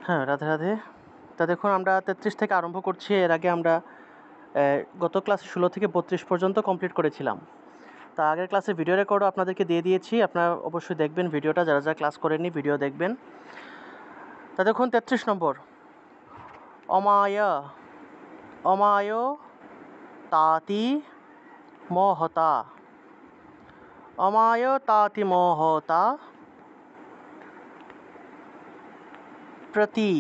হ্যাঁ, রাধে রাধে। তা দেখুন আমরা ৩৩ থেকে আরম্ভ করছি। এর আগে আমরা গত ক্লাসে ১৬ থেকে ৩২ পর্যন্ত কমপ্লিট করেছিলাম। তা আগের ক্লাসের ভিডিও রেকর্ডও আপনাদেরকে দিয়ে দিয়েছি। আপনারা অবশ্যই দেখবেন ভিডিওটা, যারা ক্লাস করেননি ভিডিও দেখবেন। তা দেখুন ৩৩ নম্বর, অমায় অমায় তাতি মহতা, অমায় তাতি মহতা, प्रति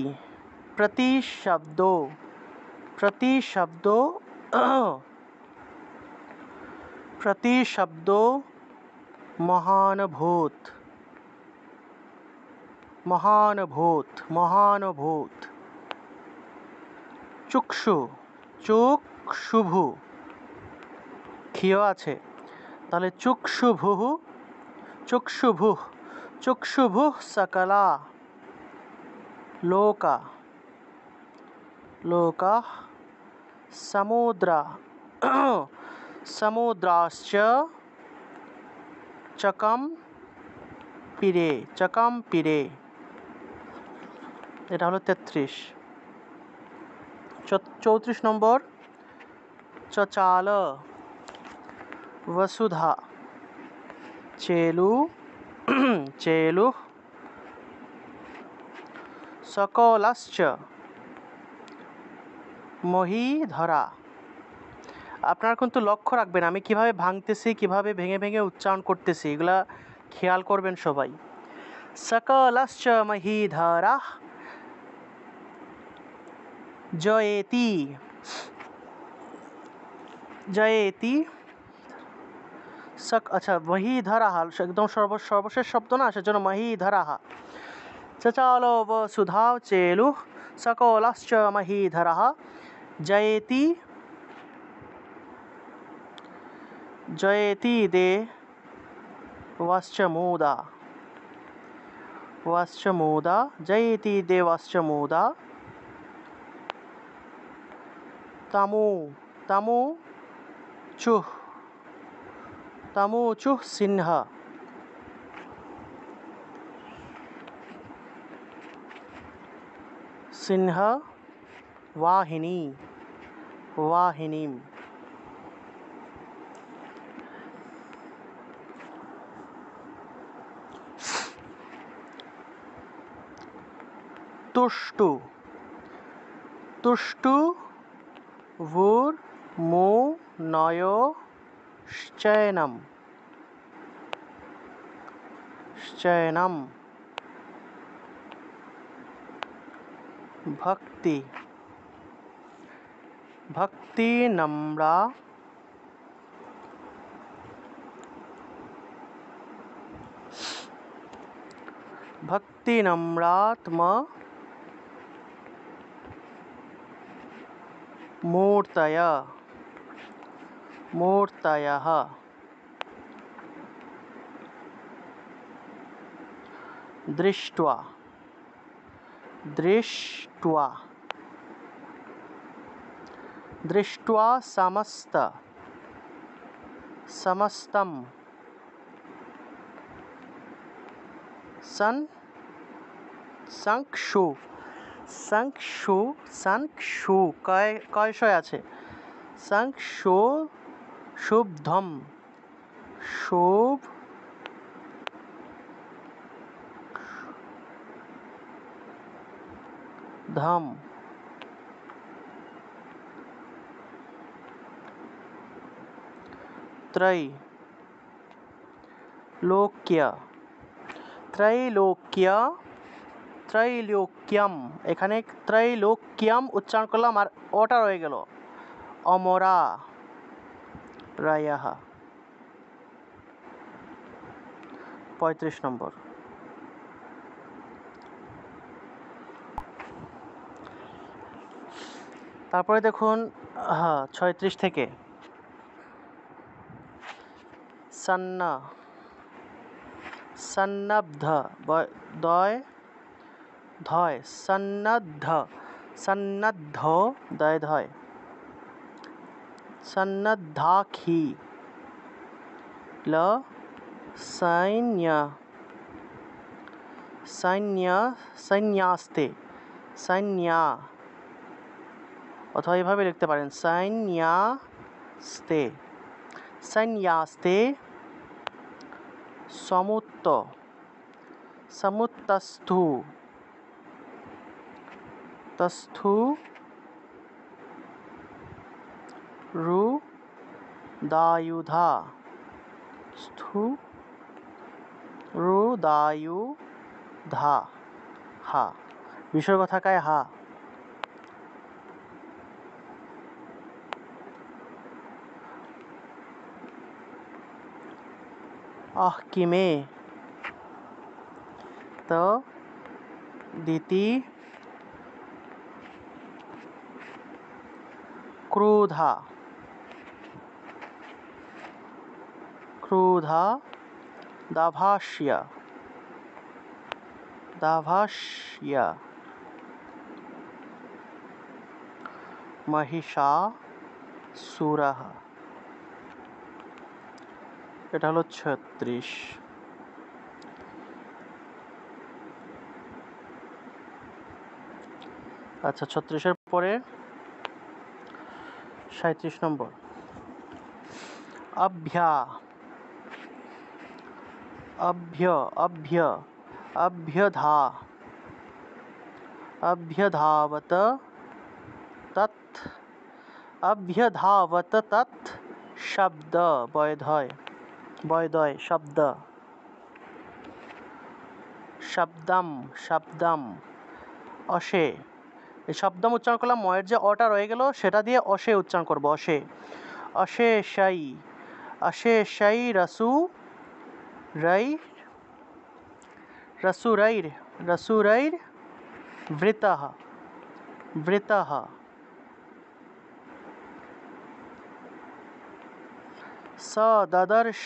प्रति शब्दों प्रति शब्दों महानुभूत महानुभूत महानुभूत चुक्षु चुक्षुभु ক্ষিয় আছে, তাহলে চুক্ষুভুঃ চুক্ষুভুঃ চুক্ষুভুঃ সকলা लोका लोका समुद्रा समुद्राश्च चकम पिरे এটা হলো ৩৩। ৩৪ নম্বর, চচাল वसुधा चेलु चेलु सकलश्च মহীধরা। আপনারা কিন্তু লক্ষ্য রাখবেন আমি কিভাবে ভাঙতেছি, কিভাবে ভেঙে ভেঙে উচ্চারণ করতেছি, এগুলা খেয়াল করবেন সবাই। সকলশ্চ মহীধরা জয়েতি জয়েতি আচ্ছা মহীধরা একদম সর্বশেষ শব্দ না, সেজন্য মহীধরা। চচালো বসুধা চেলু সকলশ্চ মহীধরः জয়েতি জয়েতি দেবশ্চ মুদা জয়েতি দেবশ্চ মুদা তমুচুঃ সিংহ सिंह वाहिनीं तुष्टु वुर्मुनयोश्चैनं भक्ति नम्रा नम्रात्म मूर्तयः दृष्ट्वा समस्तं संक्षु কয়শয় আছে, সংক্ষুব্ধম ধম ত্রৈলোক্যম, এখানে ত্রৈলোক্যম উচ্চারণ করলাম আর ওটা রয়ে গেল, অমরা রায়াহ। ৩৫ নম্বর, তারপরে দেখুন ৩৬ থেকে সন্নব্ধ ধয় সন্নদ্ধ ধয় সন্নদ্ধাখি সৈন্যাস্তে সাইন্যা, অথবা এভাবে লিখতে পারেন সাইন্যাস্তে, সাইন্যাস্তে। সমুত্ত, সমুত্তস্থু, তস্থু রুদায়ুধা, স্থু রুদায়ুধা, হা বিসর্গ থাকায় হা। কিমে, त দিতি, ক্রুধা, ক্রুধা, দাভাস্য, দাভাস্য, মহিষাসুরঃ। এটা হলো 36। আচ্ছা, 36-এর পরে 37 নম্বর। অভ্যা, অভ্য, অভ্য, অভ্যধা, অভ্যধাবত তৎ, অভ্যধাবত তৎ শব্দ, বয়ধয়, বয়দয় শব্দ। শব্দম, শব্দম, অশে। এই শব্দম উচ্চারণ করলাম, ময়ের যে অটা রয়ে গেল সেটা দিয়ে অশে উচ্চারণ করব, অশে। অশেষাই, অশেষাই রসু রাই, রসুরৈর, রসুরৈর বৃতঃ, বৃতঃ। সদদর্শ,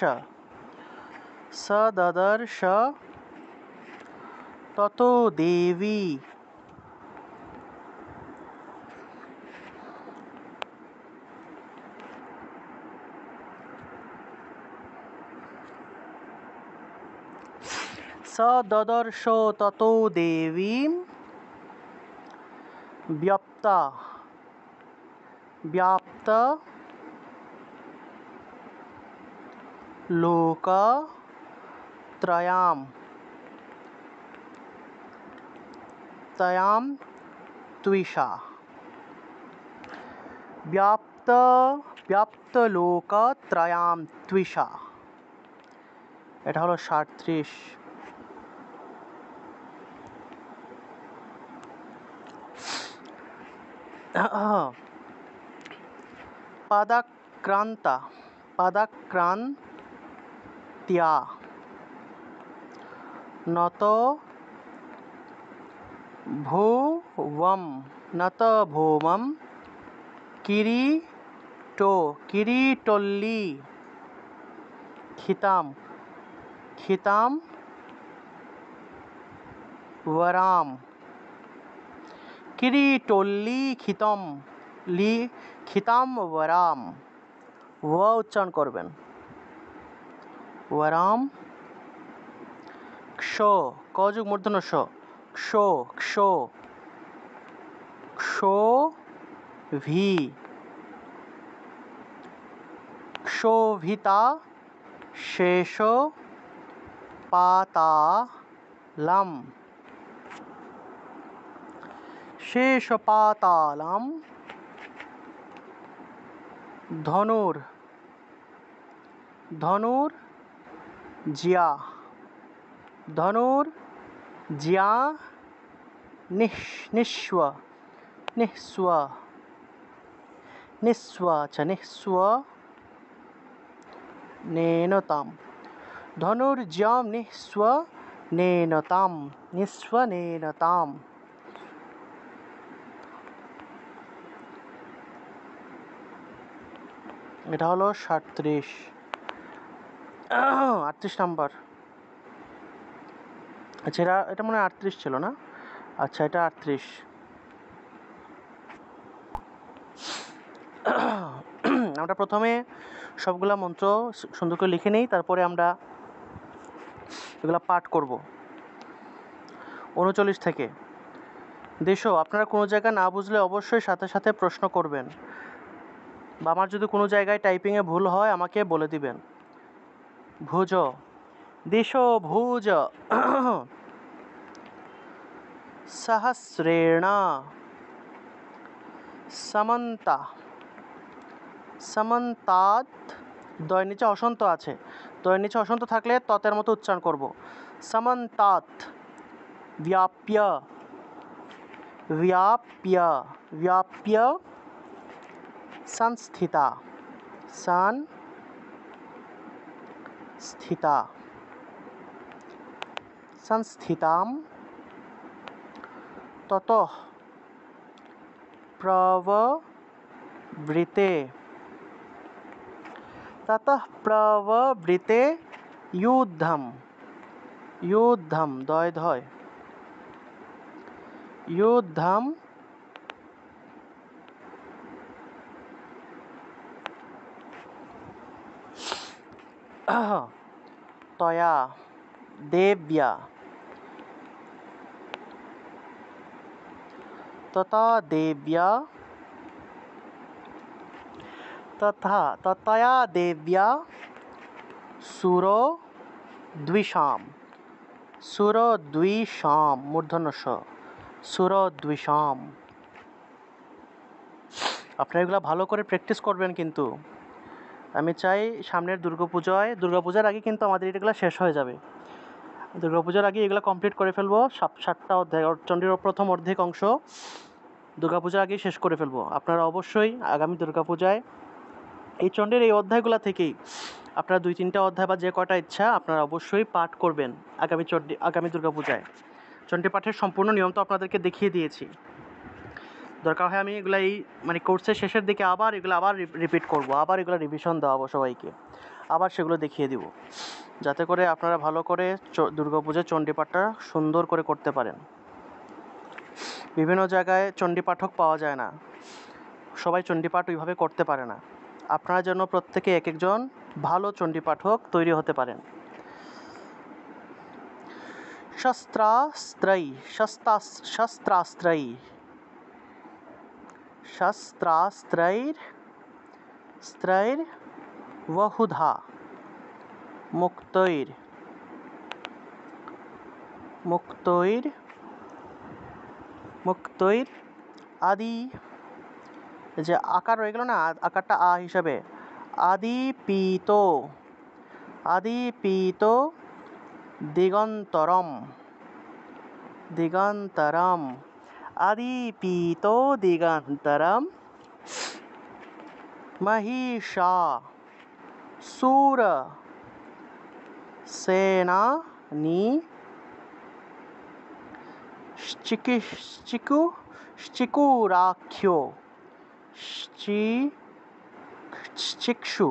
সদদর্শ ততো দেবী, সদদর্শ ততো দেবীম ব্যাপ্ত, ব্যাপ্ত লোকত্রয়াম, তয়াম ত্বিষা, ব্যাপ্ত, ব্যাপ্ত লোকত্রয়াম ত্বিষা। এটা হলো 37। পাদাক্রান্তা, পাদাক্রান্ত্যা, নত ভুবম, নত ভৌমম, কিরীটো, কিরীটল্লী, খিতাম, খিতাম বরাম, কিরীটল্লী খিতম, লি খিতাম বরাম, ও উচ্চারণ করবেন, ওয়ারাম। ক্ষ, কযুগ মূর্ধন্য ষ, ক্ষ, ক্ষ, ক্ষো ভি, ক্ষোভিতা শেষ পাতালম, শেষ পাতালম। ধনুর, ধনুর জিয়া, ধনুর জিয়া নিঃস্ব, নিঃস্ব, নিঃস্ব, আচ্ছা নিঃস্ব নেনতাম, ধনুর্জ্যাম নিঃস্ব নেনতাম, নিঃস্ব নেনতাম। এটা হলো 37। 38 নাম্বার। আচ্ছা, এটা মনে হয় 38 ছিল না? আচ্ছা, এটা 38। আমরা প্রথমে সবগুলা মন্ত্র সুন্দর করে লিখে নেই, তারপরে আমরা এগুলা পাঠ করব 39 থেকে। দেশো, আপনারা কোনো জায়গা না বুঝলে অবশ্যই সাথে সাথে প্রশ্ন করবেন, বা আমার যদি কোনো জায়গায় টাইপিংয়ে ভুল হয় আমাকে বলে দিবেন। ভুজ, দিশো ভুজ সহস্রেণ সমন্তা, সমন্তাৎ, দয়ের নিচে অসন্ত আছে, দয়ের নিচে অসন্ত থাকলে ততের মতো উচ্চারণ করব। সমন্তাৎ व्याप्य, व्याप्य, व्याप्य संस्थिता, संस्थिता, संस्थितां ततः प्रववृते, ततः प्रववृते युद्धं, युद्धं, दय धय, युद्धं तया देव्या, तथा देव्या, तथा ततया देव्या सुरो द्विषां, सुरो द्विषां, मूर्धন্য ষ, সুরো দ্বিষাম। আপনারা এগুলো ভালো করে প্র্যাকটিস করবেন কিন্তু। আমি চাই সামনের দুর্গাপূজার আগে কিন্তু আমাদের এগুলো শেষ হয়ে যাবে। দুর্গাপূজার আগে এগুলো কমপ্লিট করে ফেলবো। 7টা অধ্যায়, চণ্ডীর প্রথম অর্ধেক অংশ দুর্গাপূজার আগেই শেষ করে ফেলবো। আপনারা অবশ্যই আগামী দুর্গাপূজায় এই চণ্ডীর এই অধ্যায়গুলো থেকেই আপনারা 2-3টা অধ্যায় বা যে কয়টা ইচ্ছা আপনারা অবশ্যই পাঠ করবেন আগামী দুর্গাপূজায়। চণ্ডী পাঠের সম্পূর্ণ নিয়ম তো আপনাদেরকে দেখিয়ে দিয়েছি। দরকার হয় আমি এগুলো মানে কোর্সের শেষের দিকে আবার রিপিট করব, আবার এগুলো রিভিশন দেওয়াবো সবাইকে, আবার সেগুলো দেখিয়ে দিব, যাতে করে আপনারা ভালো করে দুর্গাপূজার চণ্ডী পাঠটা সুন্দর করে করতে পারেন। বিভিন্ন জায়গায় চণ্ডী পাঠক পাওয়া যায় না, সবাই চণ্ডী পাঠ ওইভাবে করতে পারে না। আপনারা যেন প্রত্যেকে এক একজন ভালো চণ্ডী পাঠক তৈরি হতে পারেন। শস্ত্রাস্ত্রৈ, শস্ত্রাস্ত্রৈ, शस्त्रास्त्रैर् बहुधा मुक्तैर् आदि, যে আকার রয়ে গেল না, আকারটা আ হিসাবে, আদিপীতো দিগন্তরম, দিগন্তরম, আদিপীতো দিগন্তরম महिषासुर सेनानी चिकुराख्यो चिक्षु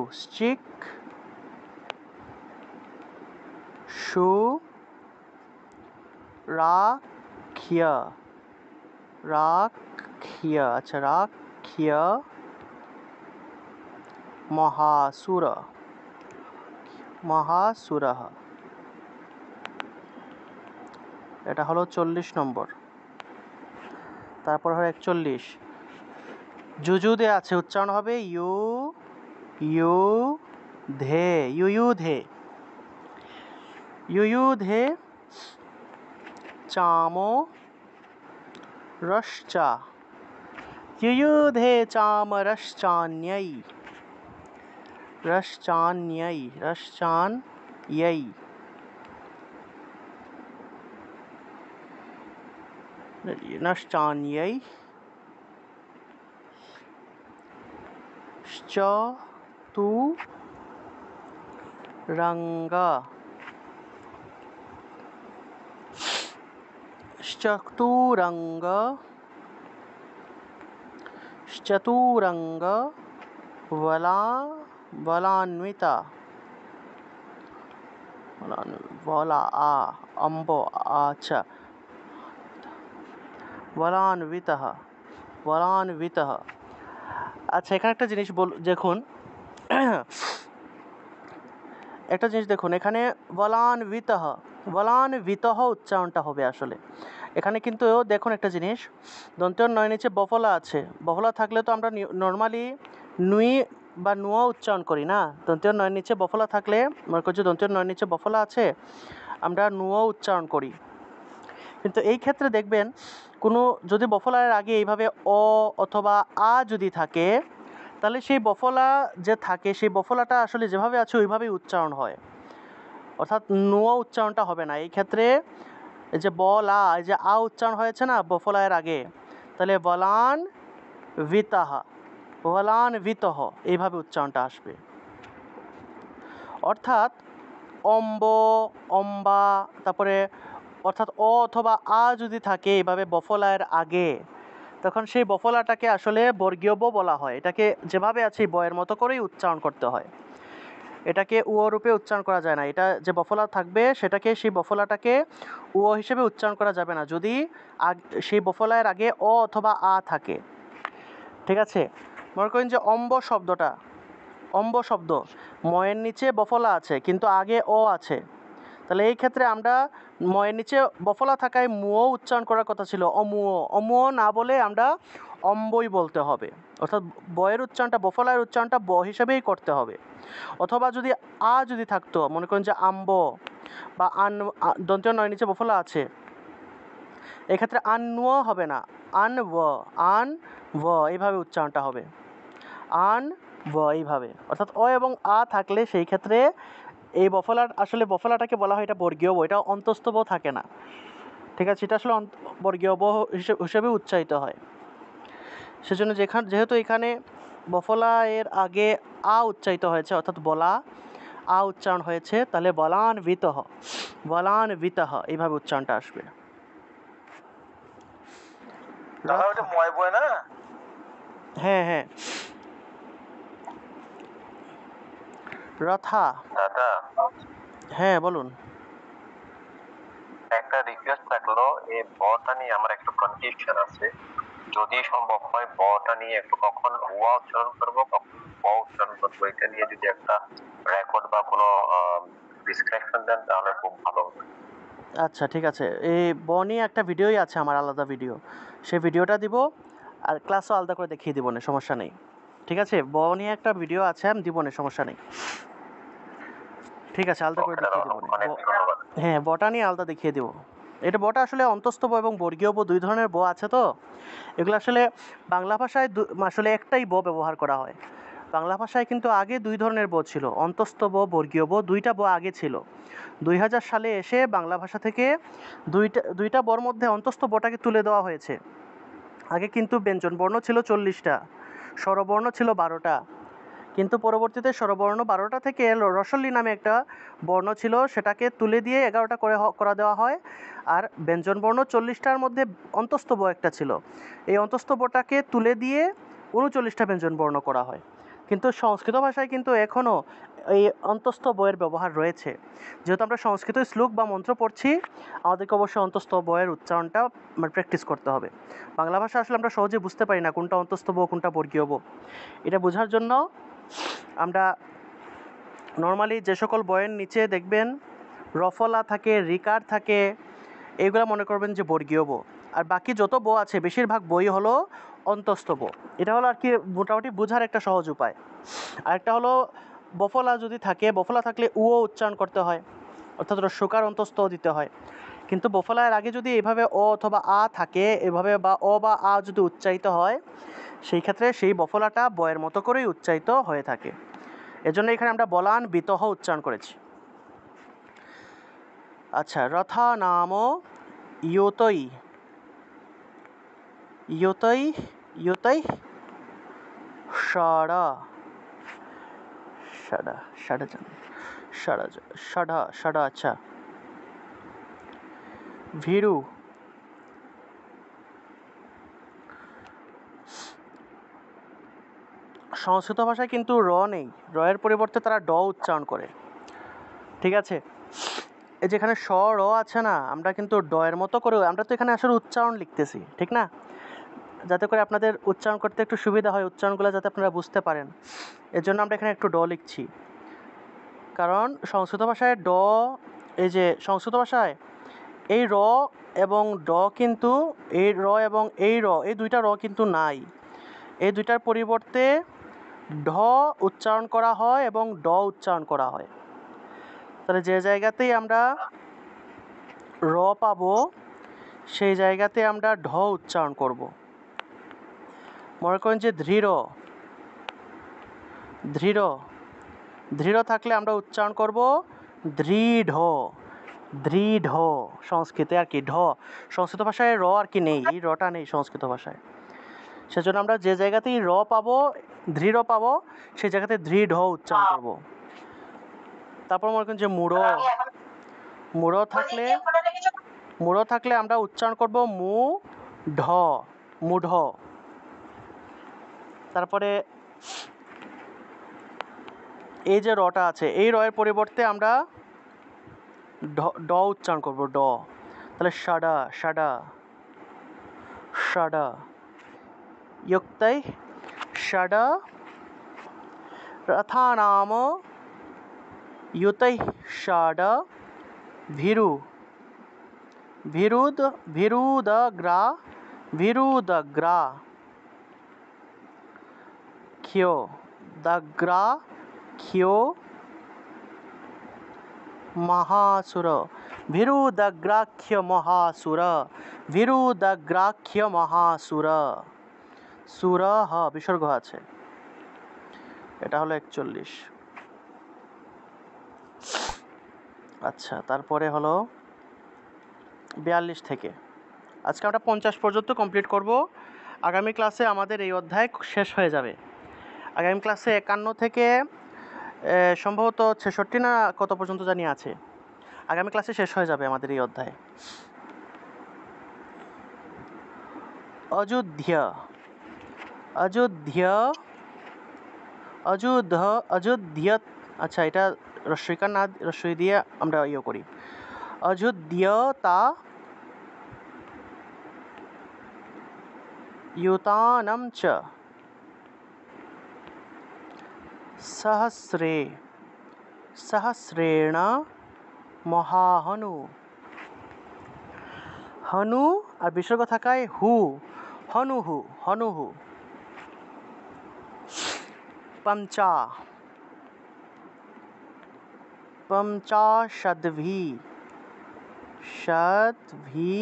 राख्य, अच्छा राख्य মহাসুর, এটা হলো 40 নম্বর। তারপর হলো 41, যুযুধে আছে, উচ্চারণ হবে युयुधे चामो रश्चा, युयुधे चामरश्चान्यै, रश्चान्यै, नश्चान्यै श्चतुरंग, बलान्विता, अच्छा বলান্বিতः, আচ্ছা এখানে একটা জিনিস দেখুন, একটা জিনিস দেখুন, এখানে বলান্বিতः উচ্চারণটা হবে আসলে, এখানে কিন্তু দেখুন একটা জিনিস, দন্তের নয় নিচে বফলা আছে। বফলা থাকলে তো আমরা নর্মালি নুই বা নুয়া উচ্চারণ করি না। দন্তের নয় নিচে বফলা থাকলে, মনে করছি দন্তের নয় নিচে বফলা আছে, আমরা নুয়া উচ্চারণ করি। কিন্তু এই ক্ষেত্রে দেখবেন কোনো যদি বফলার আগে এইভাবে অ অথবা আ যদি থাকে, তাহলে সেই বফলা যে থাকে সেই বফলাটা আসলে যেভাবে আছে ওইভাবেই উচ্চারণ হয়, অর্থাৎ নুয়া উচ্চারণটা হবে না। এই ক্ষেত্রে এই যে বলা, এই যে আ উচ্চারণ হয়েছে না বফলায়ের আগে, তাহলে বলান ভিতাহা, বলান ভিতহ, এইভাবে উচ্চারণটা আসবে। অর্থাৎ অম্ব, অম্বা, তারপরে অর্থাৎ অ অথবা আ যদি থাকে এইভাবে বফলায়ের আগে, তখন সেই বফলাটাকে আসলে বর্গীয় ব বলা হয়। এটাকে যেভাবে আছে বয়ের মতো করেই উচ্চারণ করতে হয়, এটাকে উয় রূপে উচ্চারণ করা যায় না। এটা যে বফলা থাকবে সেটাকে, সেই বফলাটাকে উয় হিসেবে উচ্চারণ করা যাবে না যদি সেই বফলায়ের আগে অ অথবা আ থাকে। ঠিক আছে, মনে করেন যে অম্ব শব্দটা, অম্ব শব্দ ময়ের নিচে বফলা আছে কিন্তু আগে অ আছে, তাহলে এই ক্ষেত্রে আমরা ময়ের নিচে বফলা থাকায় মুও উচ্চারণ করার কথা ছিল, অমুও, অমুও না বলে আমরা অম্বই বলতে হবে। অর্থাৎ বয়ের উচ্চারণটা, বফলার উচ্চারণটা ব হিসেবেই করতে হবে। অথবা যদি আ যদি থাকতো, মনে করেন যে আম্ব বা আন, দন্তীয় নয় নিচে বফলা আছে, এক্ষেত্রে আন্নুও হবে না, আন ব এইভাবে উচ্চারণটা হবে, আন ব এইভাবে। অর্থাৎ অ এবং আ থাকলে সেই ক্ষেত্রে এই বফলার, আসলে বফলাটাকে বলা হয় এটা বর্গীয় ব, এটা অন্তস্থ ব থাকে না। ঠিক আছে, এটা আসলে বর্গীয় ব হিসেবে উচ্চারিত হয়। সেজন্য যেহেতু এখানে বফলা এর আগে আ উচ্চারিত হয়েছে, অর্থাৎ বলা আ উচ্চারণ হয়েছে, তাহলে বলান ভিতহ, বলান ভিতহ এইভাবে উচ্চারণটা আসবে। হ্যাঁ হ্যাঁ, রথা, হ্যাঁ বলুন। একটা রিকোয়েস্ট থাকলো, এই বটা নিয়ে আমার একটু কনফিউশন আছে, যদি সম্ভব হয় বটা নিয়ে একটু কখন ওয়া উচ্চারণ করবো কখন ব উচ্চারণ করবো, এটা নিয়ে যদি একটা রেকর্ড বা কোনো ডিসক্রিপশন দেন তাহলে খুব ভালো হবে। আচ্ছা ঠিক আছে, এই ব নিয়ে একটা ভিডিওই আছে আমার, আলাদা ভিডিও, সেই ভিডিওটা দিব, আর ক্লাসও আলাদা করে দেখিয়ে দিব না, সমস্যা নেই। ঠিক আছে, ব নিয়ে একটা ভিডিও আছে, আমি দিব না, সমস্যা নেই। ঠিক আছে, আলাদা করে দেখিয়ে দেবো। হ্যাঁ, বটা নিয়ে আলাদা দেখিয়ে দেবো। এটা বটা আসলে অন্তস্থ ব এবং বর্গীয় ব দুই ধরনের ব আছে, তো এগুলো আসলে বাংলা ভাষায় আসলে একটাই ব ব্যবহার করা হয়। বাংলা ভাষায় কিন্তু আগে দুই ধরনের ব ছিল, অন্তস্থ ব, বর্গীয় ব, দুইটা ব আগে ছিল। 2000 সালে এসে বাংলা ভাষা থেকে দুইটা বর মধ্যে অন্তস্থ বটাকে তুলে দেওয়া হয়েছে। আগে কিন্তু ব্যঞ্জন বর্ণ ছিল 40টা, স্বরবর্ণ ছিল 12টা, কিন্তু পরবর্তীতে স্বরবর্ণ 12টা থেকে রসল্লি নামে একটা বর্ণ ছিল, সেটাকে তুলে দিয়ে 11টা করা দেওয়া হয়। আর ব্যঞ্জনবর্ণ 40টার মধ্যে অন্তস্থ ব একটা ছিল, এই অন্তস্থ বটাকে তুলে দিয়ে 39টা ব্যঞ্জন বর্ণ করা হয়। কিন্তু সংস্কৃত ভাষায় কিন্তু এখনও এই অন্তস্থ বয়ের ব্যবহার রয়েছে। যেহেতু আমরা সংস্কৃত শ্লোক বা মন্ত্র পড়ছি, আমাদেরকে অবশ্যই অন্তস্থ বয়ের উচ্চারণটা প্র্যাকটিস করতে হবে। বাংলা ভাষা আসলে আমরা সহজে বুঝতে পারি না কোনটা অন্তস্থ ব কোনটা বর্গীয় ব। এটা বোঝার জন্য আমরা নর্মালি যে সকল বয়ের নিচে দেখবেন রফলা থাকে, রিকার থাকে, এইগুলো মনে করবেন যে বর্গীয় ব। আর বাকি যত ব আছে বেশিরভাগ বই হলো অন্তস্থ ব। এটা হলো আর কি মোটামুটি বোঝার একটা সহজ উপায়। আরেকটা হলো বফলা যদি থাকে, বফলা থাকলে উও উচ্চারণ করতে হয়, অর্থাৎ রস্যকার অন্তস্থ দিতে হয়। কিন্তু বফলার আগে যদি এভাবে অ অথবা আ থাকে, এভাবে বা অ বা আ যদি উচ্চারিত হয়, সেই ক্ষেত্রে সেই বফলাটা বয়ের মতো করেই উচ্চারিত হয়ে থাকে। এজন্য এখানে আমরা বলান বিতহ উচ্চারণ করেছি। আচ্ছা, রথা নাম ইয়তৈ, ইয়তৈ, ইয়তৈ ষড়া, ষড়া, ষড়া, ষড়া, ষড়া, ষড়া, আচ্ছা, ভীরু, সংস্কৃত ভাষায় কিন্তু র নেই, র এর পরিবর্তে তারা ড উচ্চারণ করে। ঠিক আছে, এই যেখানে স র আছে না, আমরা কিন্তু ড এর মতো করে, আমরা তো এখানে আসলে উচ্চারণ লিখতেছি, ঠিক না, যাতে করে আপনাদের উচ্চারণ করতে একটু সুবিধা হয়, উচ্চারণগুলো যাতে আপনারা বুঝতে পারেন, এর জন্য আমরা এখানে একটু ড লিখছি। কারণ সংস্কৃত ভাষায় ড, এই যে সংস্কৃত ভাষায় এই র এবং ড কিন্তু এই র এবং এই দুইটা র কিন্তু নাই। এই দুইটার পরিবর্তে ঢ উচ্চারণ করা হয় এবং ড উচ্চারণ করা হয়। তাহলে যে জায়গাতেই আমরা র পাবো সেই জায়গাতে আমরা ঢ উচ্চারণ করব। মনে করেন যে দৃঢ়, দৃঢ়, দৃঢ় থাকলে আমরা উচ্চারণ করব দৃঢ়, দৃঢ়। সংস্কৃতে আর কি ঢ, সংস্কৃত ভাষায় র আর কি নেই, এই রটা নেই সংস্কৃত ভাষায়। সেজন্য আমরা যে জায়গাতেই র পাবো, দৃঢ় পাবো, সেই জায়গাতে দৃঢ় উচ্চারণ করব। তারপর মনে করেন যে মূঢ়, মূঢ় থাকলে, মূঢ় থাকলে আমরা উচ্চারণ করব মু ঢ, মূঢ়। তারপরে এই যে রটা আছে, এই রয়ের পরিবর্তে আমরা ড উচ্চারণ করব, ড। তাহলে ষডা, ষডা, ষডা, युक्तै षड रथानाम युतैः षड भीरु, भीरुद, भीरुदग्रा, भीरुदग्रा ख्यो, दग्रा ख्यो महासुर, भीरुदग्राख्य महासुर, भीरुदग्राख्य महासुर। সুর হ বিসর্গ আছে, এটা হলো 41। আচ্ছা, তারপরে হলো 42 থেকে। আজকে আমরা 50 পর্যন্ত কমপ্লিট করব। আগামী ক্লাসে আমাদের এই অধ্যায় শেষ হয়ে যাবে। আগামী ক্লাসে 51 থেকে সম্ভবত 66 না কত পর্যন্ত জানি আছে। আগামী ক্লাসে শেষ হয়ে যাবে আমাদের এই অধ্যায়। অযোধ্যা, অযোধ্যা, অযোধ্য, অযোধ্যা। আচ্ছা, এটা রস্বইকার না রস্বই দিয়ে আমরা ইয়ে করি। অযোধ্যতা युतानं च सहस्रे, सहस्रेण মহাহনু। হনু আর বিসর্গ থাকায় হু, হনুহু, হনুহু। পঞ্চা, পঞ্চাশদ্ভি, ষদ্ভি,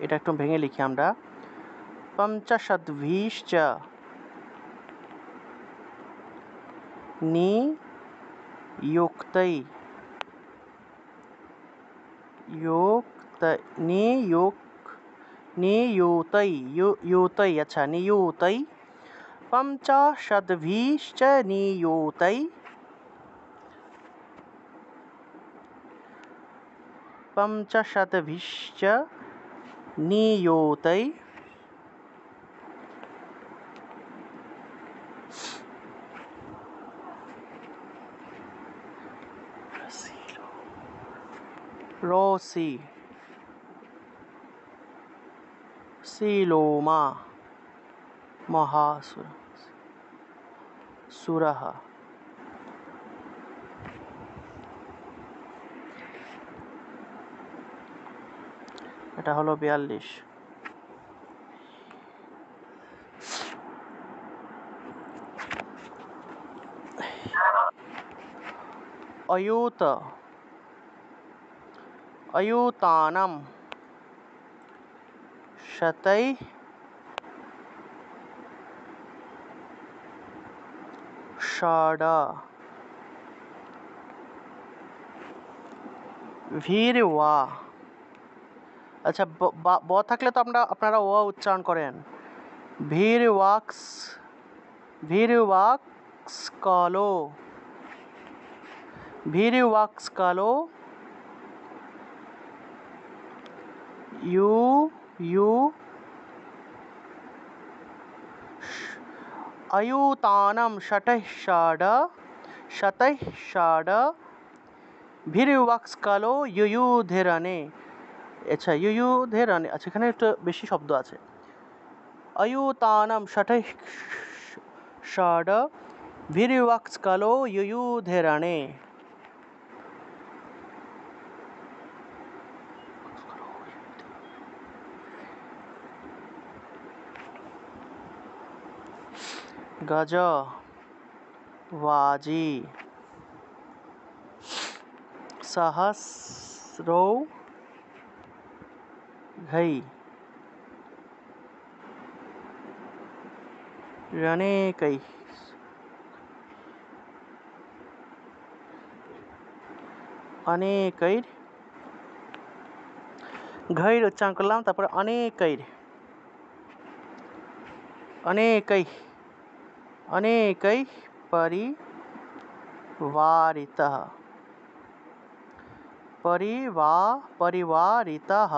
এটা একটু ভেঙে লিখি আমরা। পঞ্চাশদ্ভিশ্চ নিযুক্তৈ, नियुतै, युतै, अच्छा नियुतै, पञ्चाशद्भिश्च नियुतै, पञ्चाशद्भिश्च नियुतै रोसि, सीलोमा महासुर, सुरः। এটা হলো 42। अयूत, अयूतानं शतैः षड ভীরওয়া। আচ্ছা, ব থাকলে তো আপনারা ও উচ্চারণ করেন। ভীরওয়াক্স, ভীরওয়াক্স কালো, ভীরওয়াক্স কালো, ইউ ইউ अयूतानं शतैः षड, शतैः षड ভীরওয়াক্স কালো युयुधिरणे। আচ্ছা, युयुधिरणे, আচ্ছা এখানে একটু বেশি শব্দ আছে। अयूतानं शतैः षड ভীরওয়াক্স কালো युयुधिरणे। गज वाजी सहस्रो घई रनेकई अनेकैर घैर उच्चारण करलाम তারপর अनेकैर अनेकै अनेकै परिवारितः परिवारितः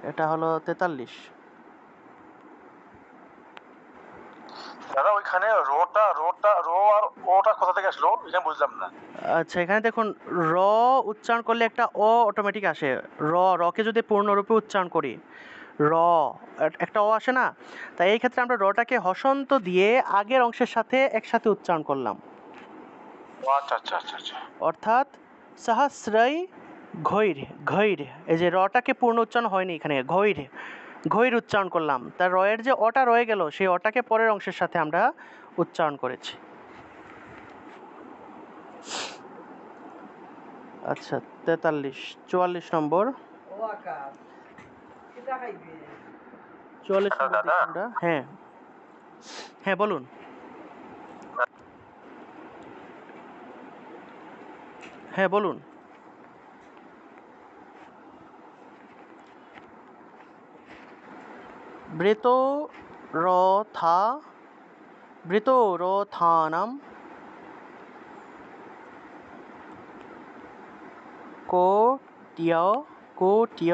এটা হলো 43। দাদা ওইখানে রোটা রোটা রো আর ওটা কোথা থেকে আসলো এখানে বুঝলাম না। আচ্ছা এখানে দেখুন র উচ্চারণ করলে একটা অ অটোমেটিক আসে। রকে যদি পূর্ণরূপে উচ্চারণ করি র একটা অ আসে না, তাই এই ক্ষেত্রে আমরা রটাকে হসন্ত দিয়ে আগের অংশের সাথে একসাথে উচ্চারণ করলাম। আচ্ছা আচ্ছা আচ্ছা আচ্ছা। অর্থাৎ সহস্রৈ ঘৈর ঘৈর, এই যে রটাকে পূর্ণ উচ্চারণ হয়নি এখানে, ঘৈর ঘৈর উচ্চারণ করলাম, তার রয়ের যে অটা রয়ে গেল সেই অটাকে পরের অংশের সাথে আমরা উচ্চারণ করেছি। আচ্ছা 43। 44 নম্বর 44 নম্বর দেখি আমরা। হ্যাঁ হ্যাঁ বলুন। হ্যাঁ বলুন। বৃতরথানাম কোট্য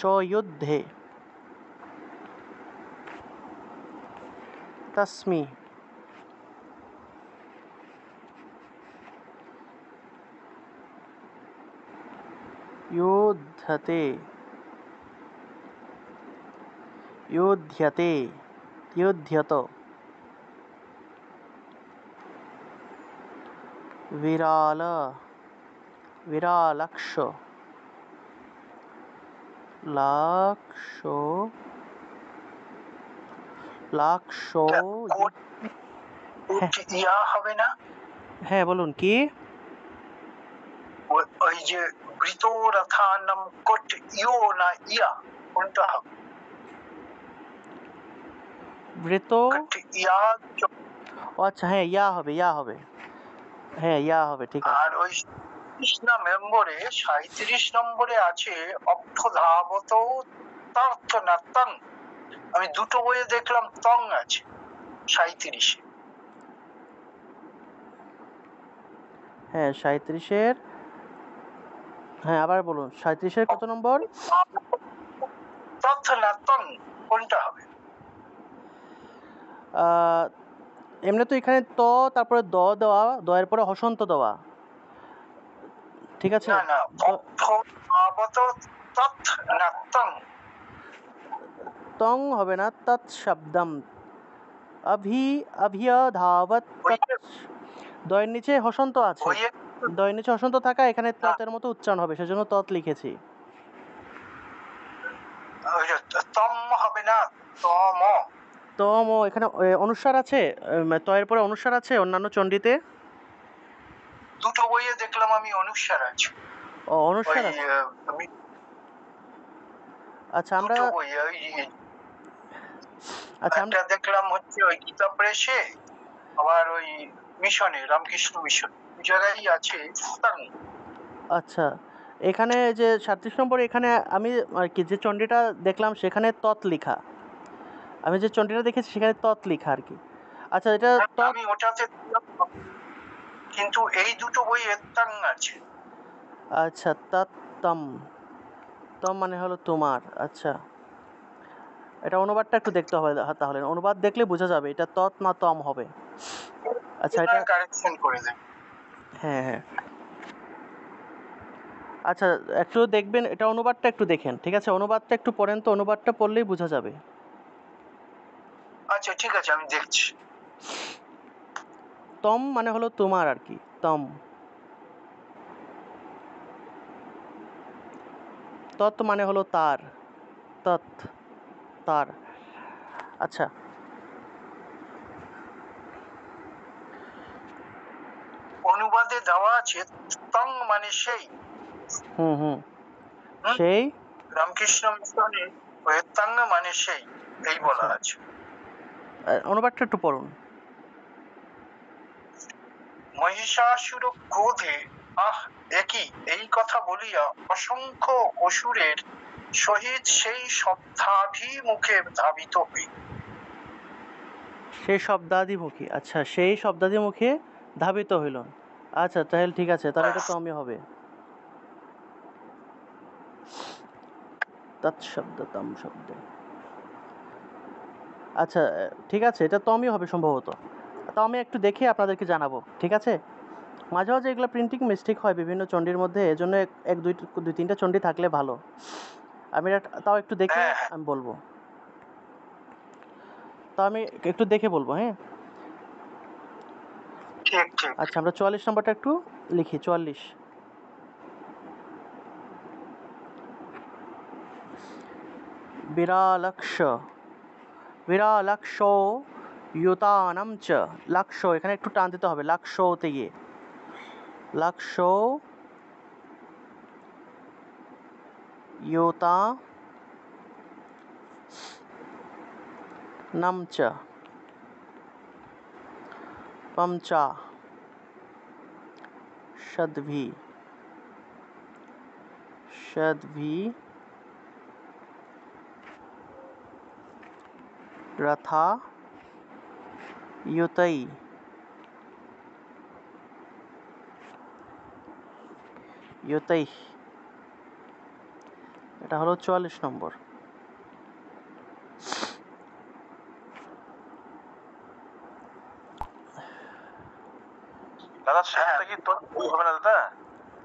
চ যুদ্ধে তস্মি युध्यते युध्यते युध्यत विराल विरालक्ष लाक्षो लाक्षो ইয়া হবে না? হ্যাঁ বলুন কি? ওই যে বৃতরথানাম কোট ইও না ইয়া কোনটা হবে? বৃত ইয়া। আচ্ছা হ্যাঁ ইয়া হবে, ইয়া হবে, হ্যাঁ ইয়া হবে, ঠিক আছে। আর ওই 37 নম্বরে আছে অর্থধাবত তং। আমি দুটো বইয়ে দেখলাম তং আছে 37-এ। হ্যাঁ 37-এর, হ্যাঁ আবার বলুন 37-এর কত নম্বর? তং কোনটা হবে? এমনি তো এখানে ত তারপরে দ দেওয়া, দয়ের পরে হসন্ত দেওয়া, ঠিক আছে। না না অর্থধাবত তং তং হবে না, তৎ শব্দম অভিয়ধাবত। দয়ের নিচে হসন্ত আছে, দয়ের নিচে হসন্ত থাকা, এখানে ততের মতো উচ্চারণ হবে, সেজন্য তৎ লিখেছি। তম হবে না, তম। তম এখানে অনুস্বার আছে, তয়ের পরে অনুস্বার আছে অন্যান্য চণ্ডীতে। দুটো বইয়ে দেখলাম আমি অনুস্বার আছে। ও অনুস্বার আছে, আচ্ছা আমরা আচ্ছা আমরা দেখলাম হচ্ছে ওই গীতা প্রেসে, আবার ওই মিশনে রামকৃষ্ণ মিশন জায়গায় আছে তং। আচ্ছা এখানে যে 37 নম্বর, এখানে আমি আর কি যে চণ্ডীটা দেখলাম সেখানে তৎ লিখা, আমি যে চণ্ডীটা দেখেছি সেখানে তৎ লিখা আর কি। আচ্ছা এটা আমি ওটাতে, কিন্তু এই দুটো বইয়ে তং আছে। আচ্ছা তত্তম, তম মানে হলো তোমার। আচ্ছা এটা অনুবাদটা একটু দেখতে হবে তাহলে, অনুবাদ দেখলে বোঝা যাবে এটা তৎ না তম হবে। আচ্ছা এটা কারেকশন করে দেন। হ্যাঁ হ্যাঁ আচ্ছা একটু দেখবেন, এটা অনুবাদটা একটু দেখেন, ঠিক আছে। অনুবাদটা একটু পড়েন তো, অনুবাদটা পড়লেই বোঝা যাবে। আচ্ছা ঠিক আছে, আমি দেখছি। তম মানে হলো তোমার আর কি, তম। তৎ মানে হলো তার, তৎ, তার। আচ্ছা, অনুবাদে দেওয়া আছে তং মানে সেই। হুম হুম, হুম? সেই। রামকৃষ্ণ মিশনে ওই তং মানে সেই, এই বলা আচ্ছা, আছে। অনুবাদটা একটু পড়ুন। মহিষাসুর ক্রোধে আহ একই এই কথা বলিয়া অসংখ্য অসুরের সহিত সেই শব্দাভিমুখে ধাবিত হই। সেই শব্দাদিমুখী, আচ্ছা, সেই শব্দাদিমুখে ধাবিত হইল। আচ্ছা, তাহলে ঠিক আছে, তাহলে এটা তমই হবে। তৎশব্দ তম শব্দ। আচ্ছা, ঠিক আছে, এটা তমই হবে সম্ভবত। তো আমি একটু দেখে আপনাদেরকে জানাবো, ঠিক আছে? মাঝে মাঝে এগুলো প্রিন্টিং মিস্টেক হয় বিভিন্ন চণ্ডীর মধ্যে, এজন্য এক দুই তিনটা চণ্ডী থাকলে ভালো। আমি তাও একটু দেখে হ্যাঁ হ্যাঁ, আমি বলবো। তো আমি একটু দেখে বলবো, হ্যাঁ। ঠিক ঠিক। আচ্ছা, আমরা 44 নম্বরটা একটু লিখি। 44, বিরালক্ষ, বিরালক্ষ ইউতানম চ। লাক্ষ এখানে একটু টান দিতে হবে লাক্ষতে গিয়ে। লাক্ষ ইউতা নাম চ পমচা সদ্ভি, সদ্ভি रथा युतई, युतई। এটা হলো 44 নম্বর। দাদা শেষটা কি তোর ওই হবে না দাদা?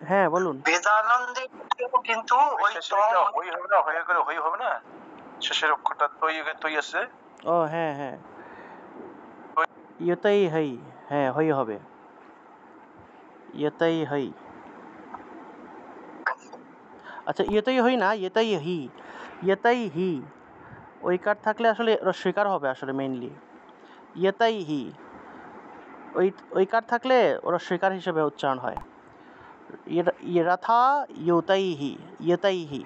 হ্যাঁ, বলুন। বেদানন্দে কিন্তু ওই শেষেরটা ওই হবে না, হয়ে করে হই হবে না, শেষের অক্ষরটা তৈ আছে। ও হ্যাঁ হ্যাঁ, ইয়তাই হই, হ্যাঁ হই হবে, ইয়তাই হই। আচ্ছা, ইয়তাই হই না, ইয়তাই হি, ইয়তাই হি। ওই কার থাকলে আসলে রস্বীকার হবে আসলে মেইনলি। ইয়তাই হি, ওই কার থাকলে রস্বীকার হিসেবে উচ্চারণ হয়। রাথা ইয়তাই হি, ইয়তাই হি।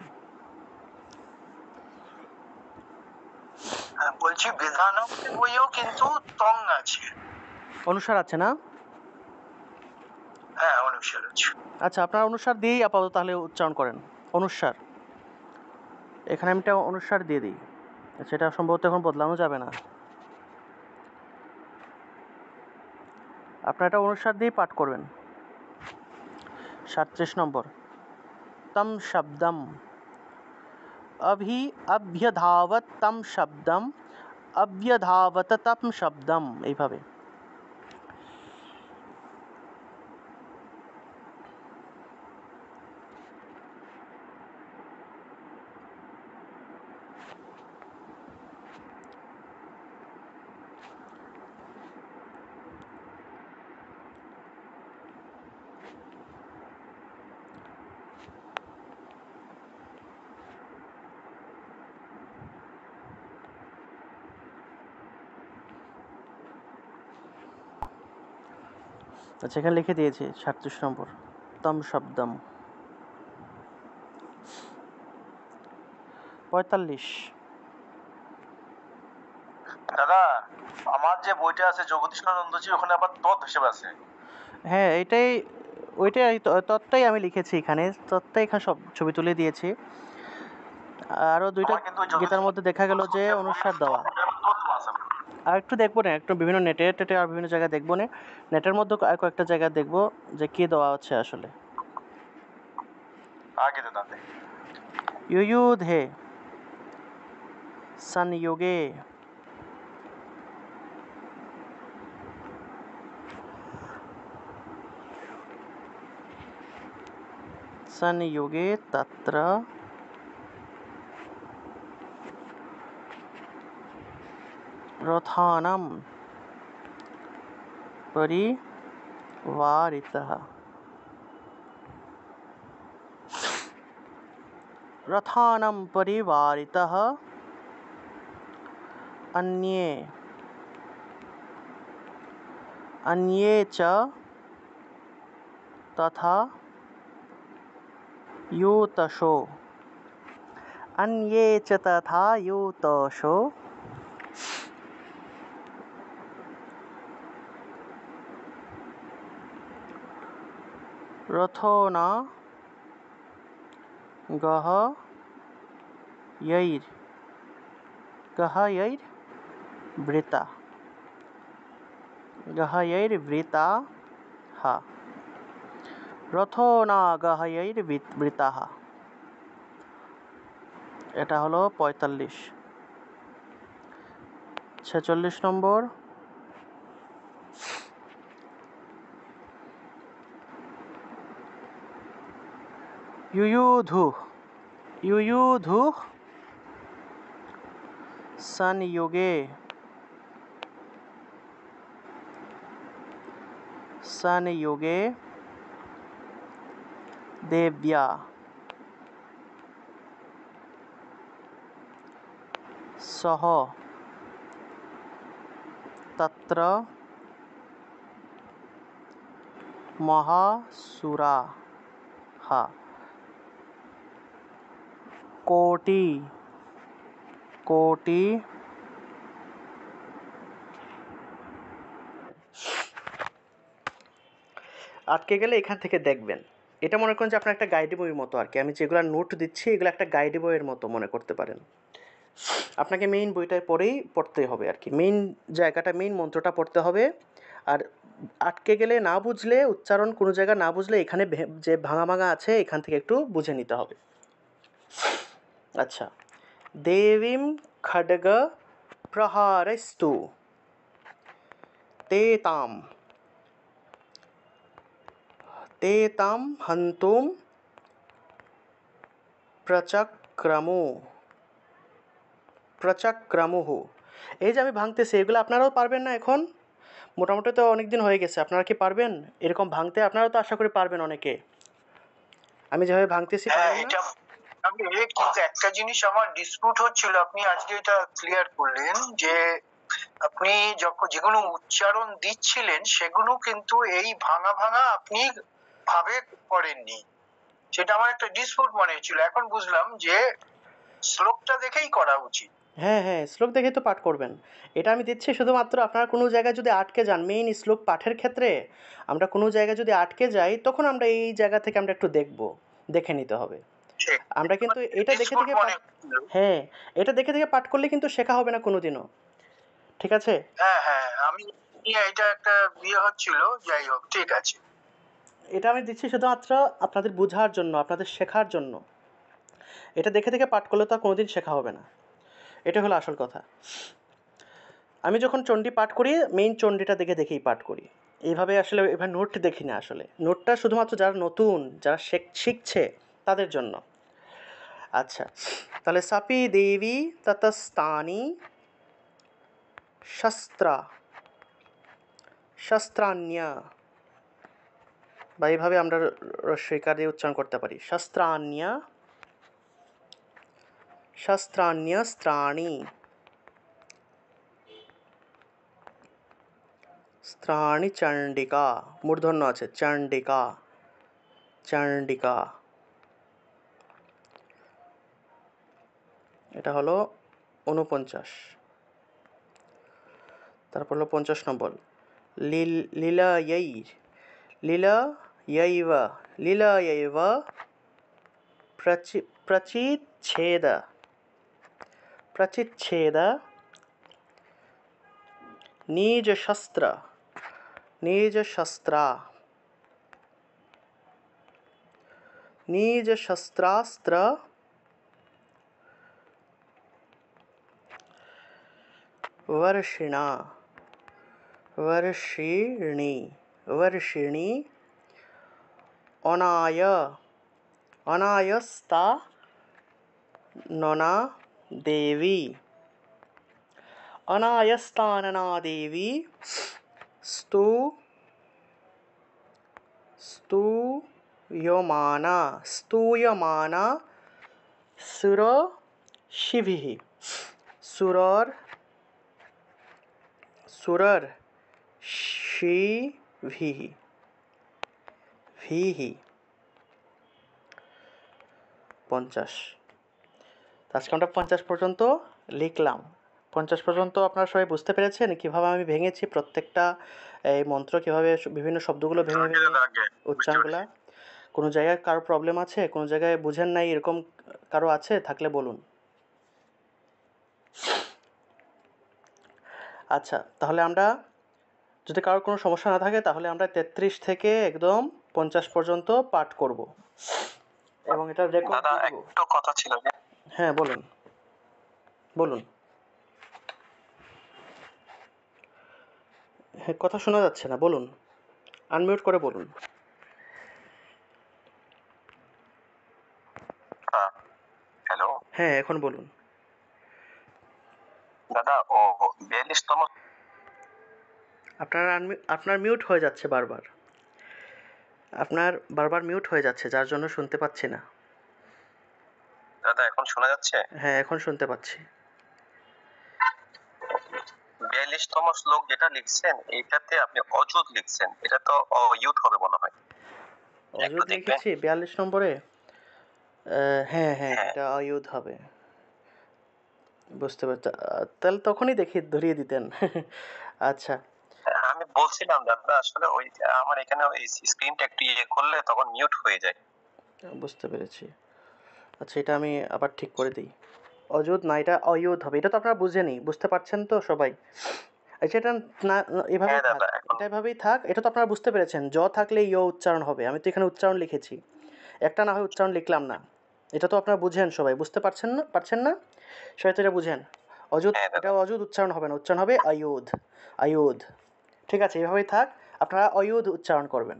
বলছি বেদানন্দের বইও কিন্তু তং আছে। অনুসার আছে না? হ্যাঁ, অনুসার আছে। আচ্ছা, আপনার অনুসার দিয়েই আপাতত তাহলে উচ্চারণ করেন। অনুসার, এখানে আমি একটা অনুসার দিয়ে দিই। সেটা সম্ভবত এখন বদলানো যাবে না। আপনার এটা অনুসার দিয়েই পাঠ করবেন। 37 নম্বর, তম শব্দম অভ্যধাবত তম শব্দম অভ্যধাবত তম শব্দম, এইভাবে। আচ্ছা, এখানে লিখে দিয়েছি 37 নম্বর, তম শব্দম। 45, দাদা আমার যে বইটা আছে জগদীশানন্দজি, ওখানে আবার তৎ হিসেবে আছে। হ্যাঁ ওইটাই তত্ত্বই আমি লিখেছি এখানে, তত্ত্বই এখানে সব ছবি তুলে দিয়েছি। আরও দুইটা আমার কিন্তু গীতার মধ্যে দেখা গেল যে অনুসার দেওয়া। আর একটু দেখবো না, একটু বিভিন্ন নেটে আর বিভিন্ন জায়গায় দেখবো না। নেটের মধ্যে আর কয়েকটা জায়গায় দেখবো যে কী দেওয়া হচ্ছে আসলে। আগে দাদা युयुधे संयुगे संयुगे तत्र रथानां परिवारितः रथानां परिवारितः अन्ये अन्ये च तथा यूतशो अन्ये च तथा यूतशो रथो न गहयैर्वृता रथो न गहयैर्वृता এটা হলো 45 46 নম্বর युयुधु संयुगे देव्या सह तत्र महासुराः कोटि আটকে গেলে এখান থেকে দেখবেন এটা মনে করেন যে আপনার একটা গাইড বইয়ের মতো আর কি আমি যেগুলো নোট দিচ্ছি এগুলো একটা গাইড বইয়ের মতো মনে করতে পারেন আপনাকে মেইন বইটা পড়েই পড়তে হবে আর কি মেইন জায়গাটা মেইন মন্ত্রটা পড়তে হবে আর আটকে গেলে না বুঝলে উচ্চারণ কোনো জায়গা না বুঝলে এখানে যে ভাঙা আছে এখান থেকে একটু বুঝে নিতে হবে আচ্ছা দেবীম খডগ প্রহারস্তু ते तां हन्तुं প্রচক্রমুঃ এই যে আমি ভাঙতেছি এগুলো আপনারাও পারবেন না এখন মোটামুটি তো অনেক দিন হয়ে গেছে আপনারা কি পারবেন এরকম ভাঙতে আপনারাও তো আশা করি পারবেন অনেকে আমি যেভাবে ভাঙতেছি পারবেন না কিন্তু একটা জিনিস আমার ডিসপিউট হচ্ছিল আপনি আজকে এটা ক্লিয়ার করলেন যে আপনি যখন যেগুলো উচ্চারণ দিচ্ছিলেন সেগুলো কিন্তু এই ভাঙা আপনি ভাবে করেননি সেটা আমার একটা ডিসপিউট মনে হচ্ছিল এখন বুঝলাম যে শ্লোকটা দেখেই করা উচিত হ্যাঁ শ্লোক দেখে তো পাঠ করবেন এটা আমি দিচ্ছি শুধুমাত্র আপনারা কোনো জায়গায় যদি আটকে যান মেইন শ্লোক পাঠের ক্ষেত্রে আমরা কোনো জায়গায় যদি আটকে যাই তখন আমরা এই জায়গা থেকে আমরা একটু দেখে নিতে হবে আমরা কিন্তু এটা দেখে হ্যাঁ এটা দেখে পাঠ করলে কিন্তু শেখা হবে না কোনোদিনও ঠিক আছে হ্যাঁ আমি এটা একটা বিয়ে হচ্ছিল যাই হোক ঠিক আছে এটা আমি দিচ্ছি শুধুমাত্র আপনাদের বোঝার জন্য আপনাদের শেখার জন্য এটা দেখে পাঠ করলে তো আর কোনোদিন শেখা হবে না এটা হলো আসল কথা আমি যখন চণ্ডী পাঠ করি মেইন চণ্ডীটা দেখেই পাঠ করি এইভাবে আসলে এবার নোট দেখি না আসলে নোটটা শুধুমাত্র যারা নতুন যারা শিখছে তাদের জন্য আচ্ছা তাহলে সাপি দেবী ততস্তানি শস্ত্রাণ্য বা এইভাবে আমরা রস্বইকার দিয়ে উচ্চারণ করতে পারি শস্ত্রাণ্যস্ত্রাণি চণ্ডিকা মূর্ধন্য আছে চণ্ডিকা এটা হলো 49 তারপর হলো 50 নম্বর লীলায়ৈব প্রচিচ্ছেদ নিজশস্ত্রাস্ত্র वर्षिणी अनायस्ता नना देवी अनायस्तानना देवी स्तूयमाना सुरर्षिभिः सुरर्षिभिः ভিহি 50। আজকে আমরা 50 পর্যন্ত লিখলাম। 50 পর্যন্ত আপনারা সবাই বুঝতে পেরেছেন কিভাবে আমি ভেঙেছি প্রত্যেকটা এই মন্ত্র, কিভাবে বিভিন্ন শব্দগুলো ভেঙে আগে ভেঙে দাদা, আগে বুঝতে উচ্চারণগুলা। কোনো জায়গায় কারো প্রবলেম আছে, কোনো জায়গায় বুঝেন নাই, এরকম কারো আছে থাকলে বলুন। আচ্ছা, তাহলে আমরা যদি কারোর কোনো সমস্যা না থাকে তাহলে আমরা 33 থেকে একদম 50 পর্যন্ত পাঠ করব এবং এটা রেকর্ড দাদা করব। একটু কথা ছিল যে হ্যাঁ বলুন বলুন। হ্যাঁ, কথা শোনা যাচ্ছে না, বলুন, আনমিউট করে বলুন। হ্যালো হ্যাঁ এখন বলুন। দাদা, ও 42তম। আপনার মিউট হয়ে যাচ্ছে বারবার, আপনার বারবার মিউট হয়ে যাচ্ছে, যার জন্য শুনতে পাচ্ছি না। দাদা এখন শোনা যাচ্ছে? হ্যাঁ এখন শুনতে পাচ্ছি। 42তম শ্লোক যেটা লিখছেন এইটাতে আপনি অযুত লিখছেন, এটা তো অয়ুত হবে মনে হয়। একটু অযুত দেখবেন। লিখেছি 42 নম্বরে। হ্যাঁ হ্যাঁ হ্যাঁ। এটা অয়ুত হবে, বুঝতে পারছি। তাহলে তখনই ধরিয়ে দিতেন। আচ্ছা আমি বলছিলাম দাদা, আসলে ওই আমার এখানে ওই স্ক্রিনটা একটু ইয়ে করলে তখন মিউট হয়ে যায়। বুঝতে পেরেছি। আচ্ছা এটা আমি আবার ঠিক করে দিই। অযুত না, এটা অয়ুত হবে। এটা তো আপনারা বুঝেনি, বুঝতে পারছেন তো সবাই? আচ্ছা এটা না, এভাবেই হ্যাঁ থাক, দাদা, এখন এটা এভাবেই থাক। এটা তো আপনারা বুঝতে পেরেছেন, জ থাকলে ইয় উচ্চারণ হবে। আমি তো এখানে উচ্চারণ লিখেছি, একটা না হয় উচ্চারণ লিখলাম না। এটা তো আপনারা বুঝেন, সবাই বুঝতে পারছেন না? সবাই তো এটা বুঝেন। অযুত, হ্যাঁ এটা দাদা। অযুত উচ্চারণ হবে না, উচ্চারণ হবে অয়ুধ। অয়ুধ, ঠিক আছে, এভাবেই থাক। আপনারা অয়ুধ উচ্চারণ করবেন।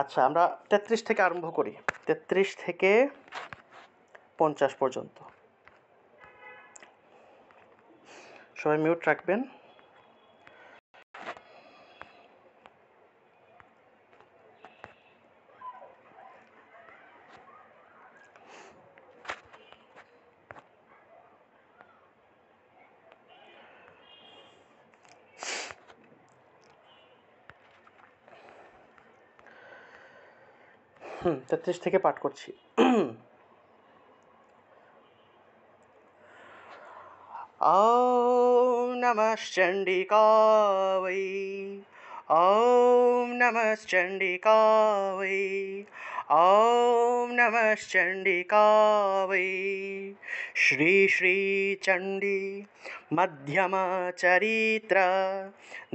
আচ্ছা আমরা 33 থেকে আরম্ভ করি, 33 থেকে 50 পর্যন্ত। সবাই মিউট রাখবেন। হুম, 33 থেকে পাঠ করছি। ॐ नमश्चण्डिकावै, ॐ नमश्चण्डिकावै, ॐ नमश्चण्डिकावै। श्री श्री चण्डी मध्यमचरित्र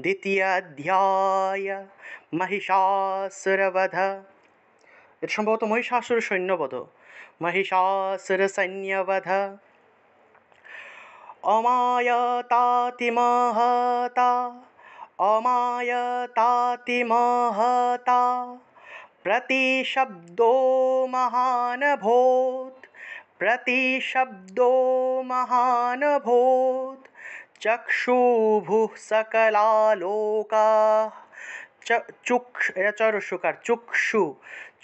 द्वितीयाध्याय महिषासुरवध। এটা সম্ভবত মহিষাসুর সৈন্যবধ, মহিষাসুর সৈন্যবধ। अमायतातिमहता, अमायतातिमहता, प्रतिशब्दो महानभूत्, प्रतिशब्दो महानभूत्। चक्षुभुः सकलालोकाः,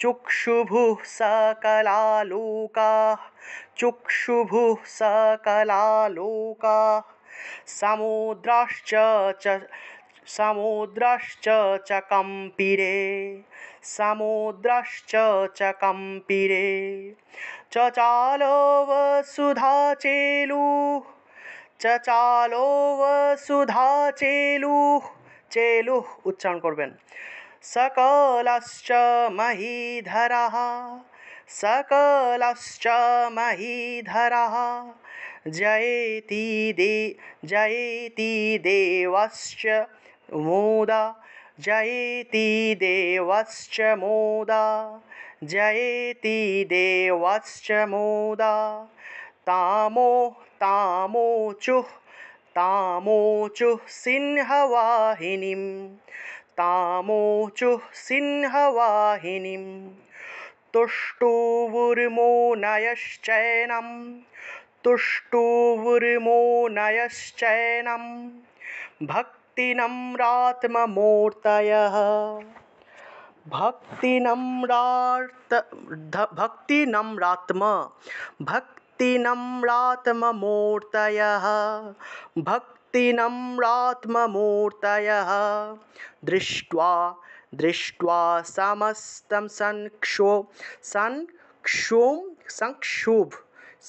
चक्षुभुः सकलालोकाः, चक्षुभुः सकलालोकाः। समुद्रश्च च कम्पिरे, समुद्रश्च च कम्पिरे। चचालो वसुधाचेलुः, चचालो वसुधाचेलुः, চেলুহ উচ্চারণ করবেন। सकलश्च महीधरः, सकलश्च महीधरः। जयति देवश्च मुदा, जयति देवश्च मुदा, जयति देवश्च मुदा। तामोचुः सिंहवाहिनीं, तामोचुः सिंहवाहिनीं। तुष्टुवुर्मोनयश्चैनं तुष्टुवुर्मोनयश्चैनं भक्तिनम्रात्ममूर्तयः भक्तिनम्रात्ममूर्तयः भक्तिनम्रात्ममूर्तयः दृष्ट्वा दृष्ट्वा समस्तं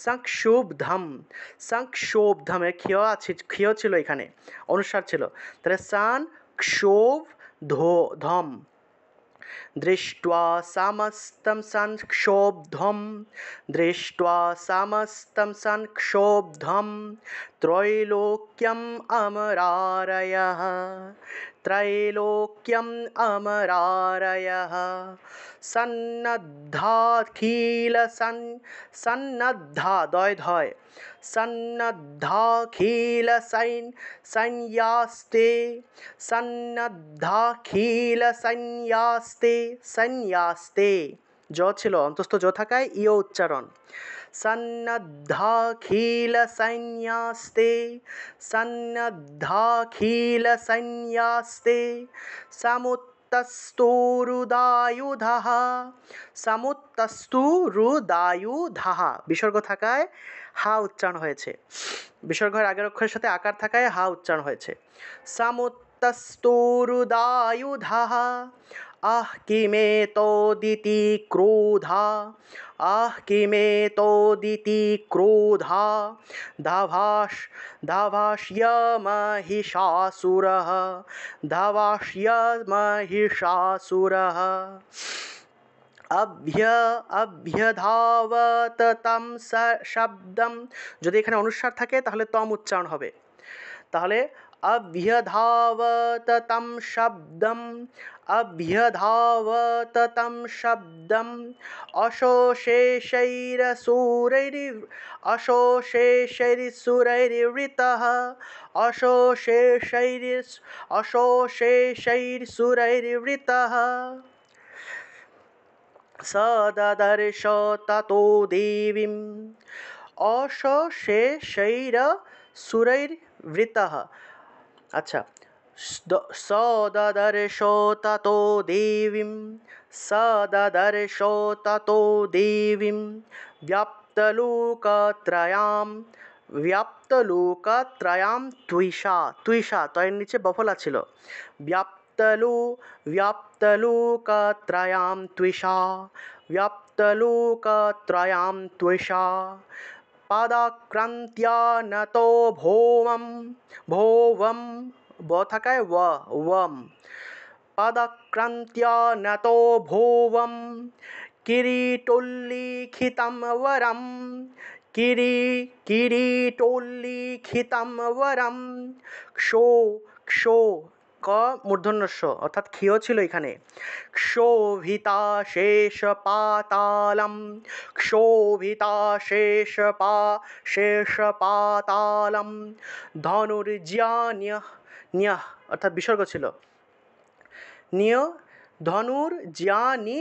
সংক্ষুব্ধম সংক্ষুব্ধম এর ক্ষিয় আছে, ক্ষিয় ছিল এখানে, অনুস্বার ছিল, তাহলে সংক্ষুব্ধম दृष्ट्वा समस्तं संक्षोभ्धं दृष्ट्वा समस्तं संक्षोभ्धं त्रैलोक्यम् अमरारयः त्रैलोक्यम् अमरारयः सन्नद्धा दय धय সন্ন্যাস্তে জ ছিল, অন্তস্থ জ থাকায় ইয় উচ্চারণ, সন্ন্যাস্তে সমুত্তস্তুরুদায়ুধः বিসর্গ থাকায় হা উচ্চারণ হয়েছে, বিসর্গের আগের অক্ষরের সাথে আকার থাকায় হা উচ্চারণ হয়েছে। সমুত্তস্তুরুদায়ুধः আহ কিমেতদিতি ক্রোধা আহ কিমেতদিতি ক্রোধা ধাভাষ্যমহিষাসুরः ধাভাষ্যমহিষাসুরः অভ্যধাবত তম শব্দম, যদি এখানে অনুস্বার থাকে তাহলে তম উচ্চারণ হবে, তাহলে অভ্যধাবত তম শব্দম অভ্যধাবত তম শব্দম অশোষেশৈরসুরৈর্বৃতः অশোষেশৈরসুরৈর্বৃতः সদদর্শ ততো দেবীম অশোষেশৈরসুরৈর্বৃতः। আচ্ছা, সদদর্শ ততো দেবীম সদদর্শ ততো দেবীম ব্যাপ্তলোকত্রয়াম তুইষা তয়ের নিচে বফলা ছিল, ব্যাপ্তলোকত্রয়াম তুইষা পাদাক্রান্ত্য়া নতো ভোমম ব থাকায় ওয়ম পাদাক্রান্ত্য়া নতো ভোমম কিরীটোল্লিখিতম বরম কিরীটোল্লিখিতম বরম ক্ষো ক মূর্ধন্যস্য অর্থাৎ ক্ষিয় ছিল এখানে, ক্ষোভিতাশেষপাতালম ধনুর্জ্যান্যঃ অর্থাৎ বিসর্গ ছিল, নিয় ধনুর্জ্যানি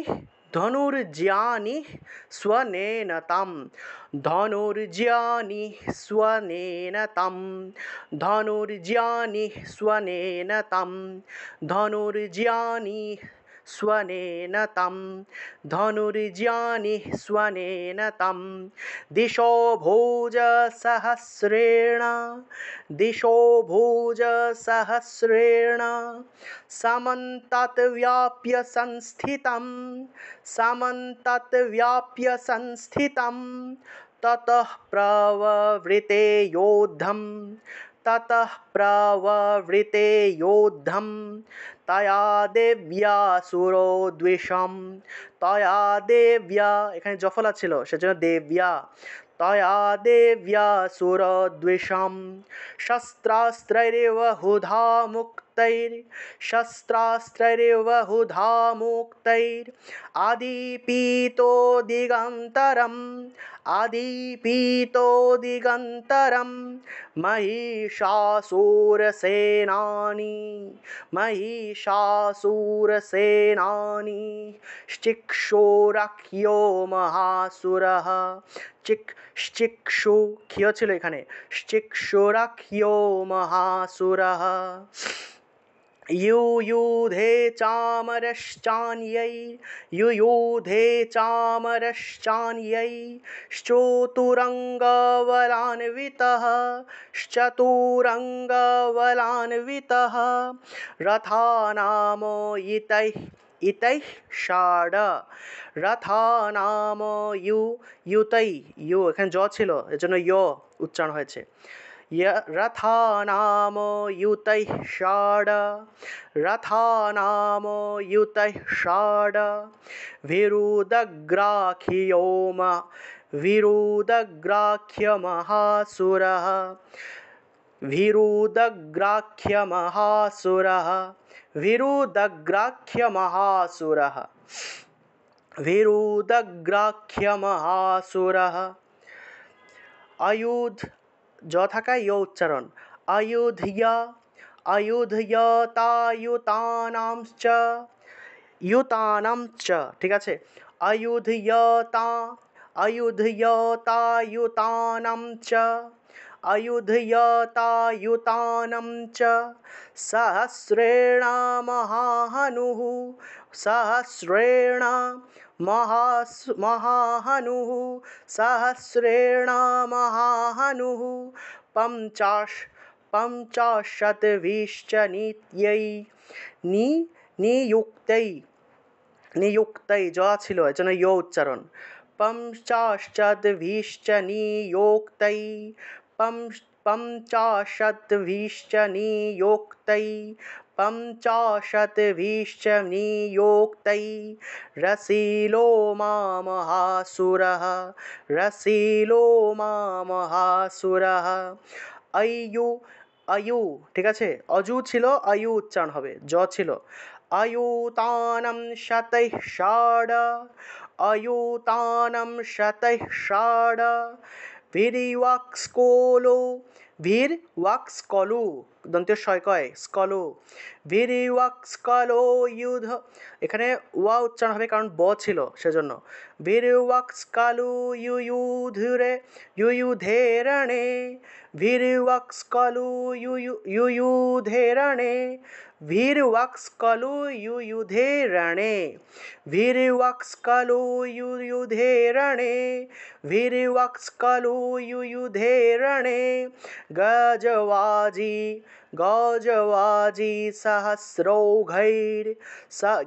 স্বনেন তম ধনুর্জ্যানি স্বনেন তম ধনুর্জ্যানি স্বনেন তম ধনুর্জ্যানি স্বনেন তম ধনুর্জ্যানি স্বনেন তম দিশো ভুজসহস্রেণ সমন্ততব্যাপ্য সংস্থিতম ততঃ প্রবৃতে যোদ্ধম তয়া দেব্যা সুরদ্বিষম তয়া দেব্যা এখানে জফলা ছিল সেজন্য দেব্যা তয়া দেব্যা সুরদ্বিষম শস্ত্রাস্ত্রৈর্বহুধা शस्त्रास्त्रैर्बहुधा मुक्तैर् आदिपीतो दिगन्तरम् आदिपीतो दिगन्तरं महिषासुरसेनानी महिषासुरसेनानी চিক্ষুরাখ্যো মহাসুরः চিক্ষু ক্ষিয় ছিল এখানে চিক্ষুরাখ্যো মহাসুরः युयुधे चामरश्चान्यै श्चतुरङ्गबलान्वितः रथानाम इतैः षाड रथानाम युतै यु এখানে জ ছিল এজন্য য় উচ্চারণ হয়েছে रथानाम युतैः षाड रथानाम युतैः षाड विरुदग्राख्यमहासुरः विरुदग्राख्यमहासुरः विरुदग्राख्यमहासुरः विरुदग्राख्यमहासुरः आयुध ज থাকায় য় উচ্চারণ अयुध्यतायुतानांश्च युतानांश्च ঠিক আছে अयुध्यतायुतानांश्च अयुध्यतायुतानांश्च सहस्रेण महाहनुः सहस्रेण महाहनुः सहस्रेण महाहनुः पञ्चाशद्भिश्च नियुक्तै ज ছিল এজন্য য় উচ্চারণ পঞ্চাশদ্ভিশ্চ নিয়োক্তৈ পঞ্চাশদ্ভিশ্চ নিয়োক্তৈ पञ्चाशद्भिश्च नियोक्तै रसीलो महासुरः रसीलो महासुरः अयु ঠিক আছে অজু ছিল আয়ু উচ্চারণ হবে জ ছিল अयुतानं शतैः षाड अयुतानं शतैः षाड ভিরিওয়াক্সকলো ভিরওয়াক্সকলো দন্তীয় শয়কয় স্কলো ভিরিওয়াক্সকলো ইউধ এখানে ওয়া উচ্চারণ হবে কারণ ব ছিল সেজন্য ভিরিওয়াক্সকলো ইউয়ুধেরণে ভিরিওয়াক্সকলো ইউয়ুধেরণে ভিরওয়াক্সকলো ইউয়ুধেরণে ভিরওয়াক্সকলো ইউয়ুধেরণে ভিরওয়াক্সকলো ইউয়ুধেরণে गजवाजी सहस्रौघैर्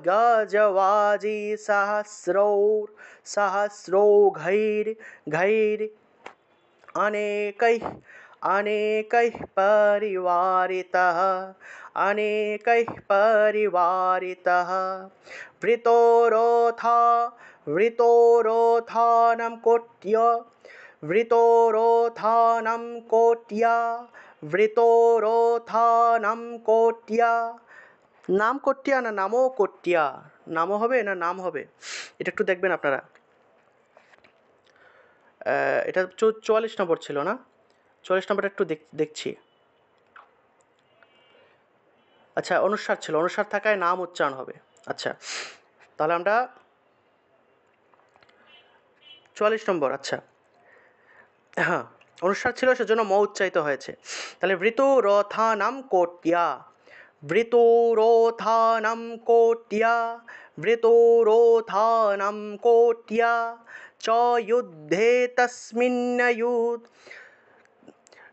गजवाजी सहस्रौघैर् अनेकैः परिवारितः वृतोरोथानं कोट्या वृतोरोथानं कोट्या নাম কোট্টিয়া না নামও কোট্টিয়া নামও হবে না নাম হবে এটা একটু দেখবেন আপনারা এটা 44 নম্বর ছিল না 44 নম্বরটা একটু দেখছি আচ্ছা অনুস্বার ছিল অনুস্বার থাকায় নাম উচ্চারণ হবে আচ্ছা তাহলে আমরা 44 নম্বর আচ্ছা হ্যাঁ অনুস্বার ছিল সেজন্য ম উচ্চারিত হয়েছে তাহলে বৃতোরথানাম কোট্যা वृतोरोथानं कोट्या च युद्धे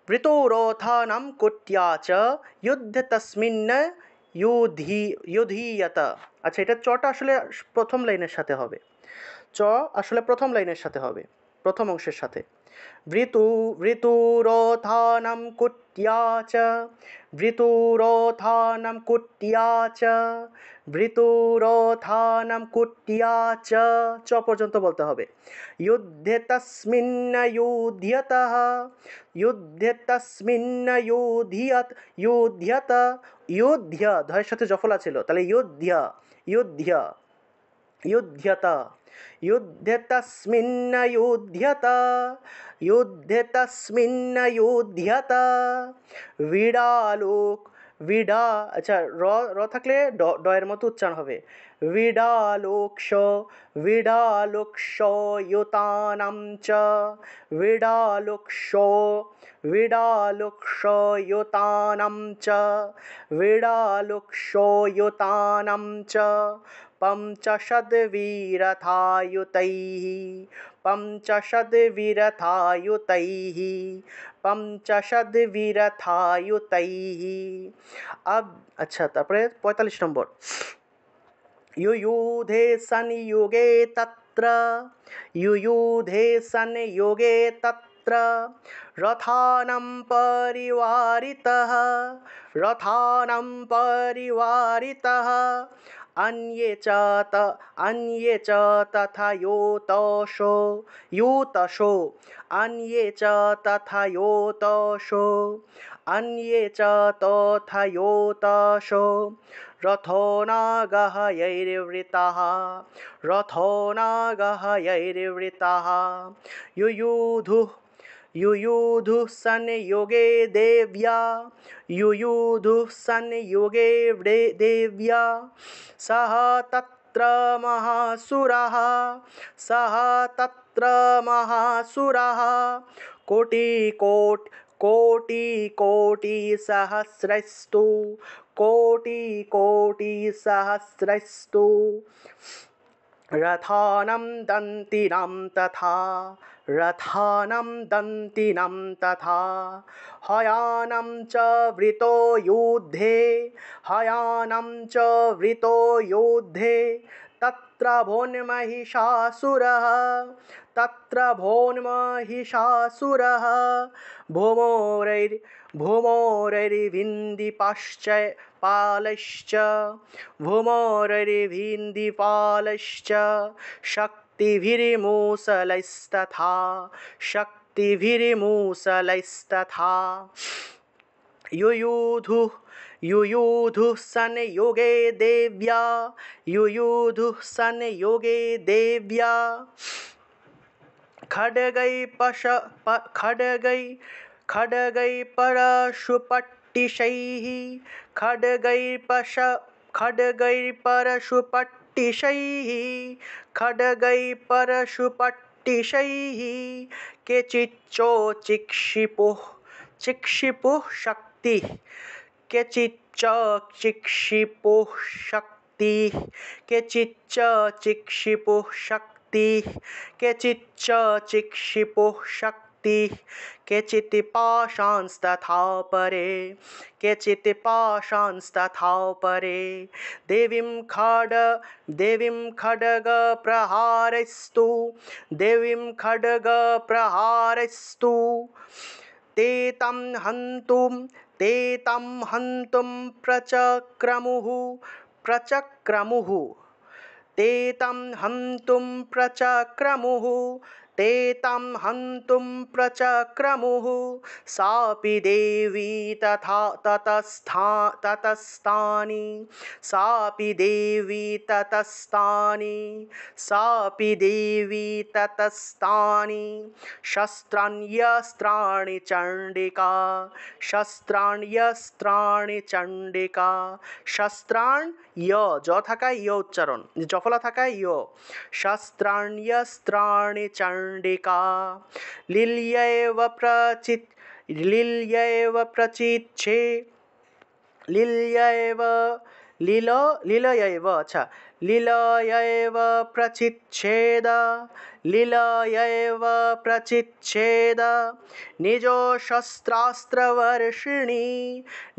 वृतोरोथानं कोट्या च युद्धे तस्मिन् युधीयत আচ্ছা এটা চটা আসলে প্রথম লাইনের সাথে হবে চ আসলে প্রথম লাইনের সাথে হবে প্রথম অংশের সাথে वृतुरोधानं कुट्या च वृतुरोधानं कुट्या च वृतुरोधानं कुट्या च পর্যন্ত বলতে হবে युद्धे तस्मिन् युध्यतः युद्धे तस्मिन् युध्यत युध्य ধয়ের সাথে জফলা ছিল তাহলে युध्य युध्यत युद्धे तस्मिन् युध्यत युद्धे तस्मिन् युध्यत विडालोक विडा अच्छा र থাকলে ডয়ের মতো উচ্চারণ হবে विडालोक्ष विडालोक्ष युतानां च विडालोक्ष विडालोक्ष युतानां च विडालोक्ष युतानां च पंचशद्वीरथायुतैः पंचशद्वीरथायुतैः पंचशद्वीरथायुतैः अब अच्छा तारपरे 45 नम्बर युयुधे संयुगे तत्र युयुधे संयुगे तत्र रथानां परिवारितः रथानां परिवारितः अन्ये च तथा योतशो यूतशो अन्ये च तथा योतशो अन्ये च तथा योतशो रथो नागहयैर्वृताः रथो नागहयैर्वृताः युयुधुः युयुधुः संयुगे देव्या युयुधुः संयुगे देव्या सह तत्र महासुरः सह तत्र महासुरः कोटिकोटिसहस्रस्तु कोटिकोटिसहस्रस्तु रथानां दन्तिनां तथा रथानां दन्तिनां तथा हयानां च वृतो युद्धे हयानां च वृतो युद्धे तत्र भोन्महिषासुरः तत्र भोन्महिषासुरः भूमोरैर्विन्दिपाश्च पालश्च भूमोरैर्विन्दिपालश्च शक्तिभिर्मुसलैस्तथा शक्तिभिर्मुसलैस्तथा युयुधुः युयुधुः संयुगे देव्या युयुधुः संयुगे देव्या खड्गै परशुपट्टिशैः खड्गै परशुपट्टिशैः खड्गै परशुपट्टिशैः केचिच्चो चिक्षिपुः शक्तिः केचिच्च चिक्षिपुः शक्तिः केचिच्च चिक्षिपुः शक्तिः केचिच्च चिक्षिपुः शक्तिः केचित् पाशांस्तथा परे केचित् पाशांस्तथा परे देवीं खड्गप्रहारस्तु देवीं खड्गप्रहारस्तु ते तं हन्तुं प्रचक्रमुः ते तं हन्तुं प्रचक्रमुः सापि देवी ततस्तानि सापि देवी ततस्तानि शस्त्राण्यस्त्राणि चण्डिका शस्त्राण्य ज থাকায় य উচ্চারণ জফলা থাকায় य शस्त्राण्यस्त्राणि चण्डिका लील्यैव प्रचिच्छे लीलयैव प्रचिच्छेद लीलायैव प्रचिच्छेद निजशस्त्रास्त्रवर्षिणी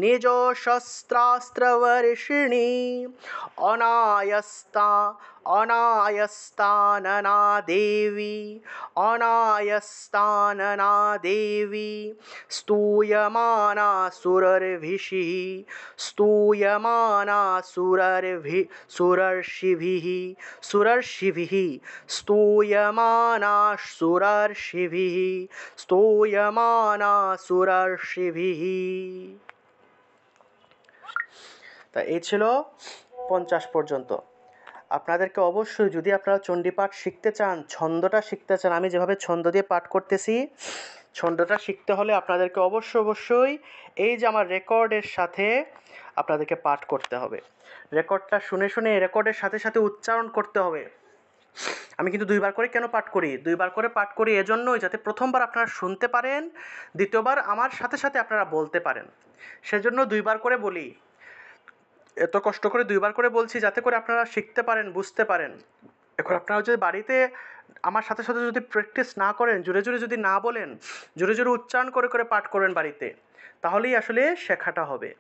निजशस्त्रास्त्रवर्षिणी अनायस्ता अनायस्तानना देवी अनायस्तानना देवी स्तूयमाना सुरर्भिषिः स्तूयमाना सुरर्षिभिः सुरर्षिभिः स्तूयमाना सुरर्षिभिः स्तूयमाना सुरर्षिभिः। তা এই ছিল 50 পর্যন্ত। আপনাদেরকে অবশ্যই যদি আপনারা চণ্ডীপাঠ শিখতে চান, ছন্দটা শিখতে চান, আমি যেভাবে ছন্দ দিয়ে পাঠ করতেছি, ছন্দটা শিখতে হলে আপনাদেরকে অবশ্যই এই যে আমার রেকর্ডের সাথে আপনাদেরকে পাঠ করতে হবে। রেকর্ডটা শুনে রেকর্ডের সাথে উচ্চারণ করতে হবে। আমি কিন্তু 2 বার করে কেন পাঠ করি? 2 বার করে পাঠ করি এজন্যই, যাতে প্রথমবার আপনারা শুনতে পারেন, দ্বিতীয়বার আমার সাথে আপনারা বলতে পারেন। সেজন্য 2 বার করে বলি। এত কষ্ট করে 2 বার করে বলছি যাতে করে আপনারা শিখতে পারেন, বুঝতে পারেন। এখন আপনারা যদি বাড়িতে আমার সাথে যদি প্র্যাকটিস না করেন, জোরে যদি না বলেন, জোরে উচ্চারণ করে পাঠ করবেন বাড়িতে, তাহলেই আসলে শেখাটা হবে।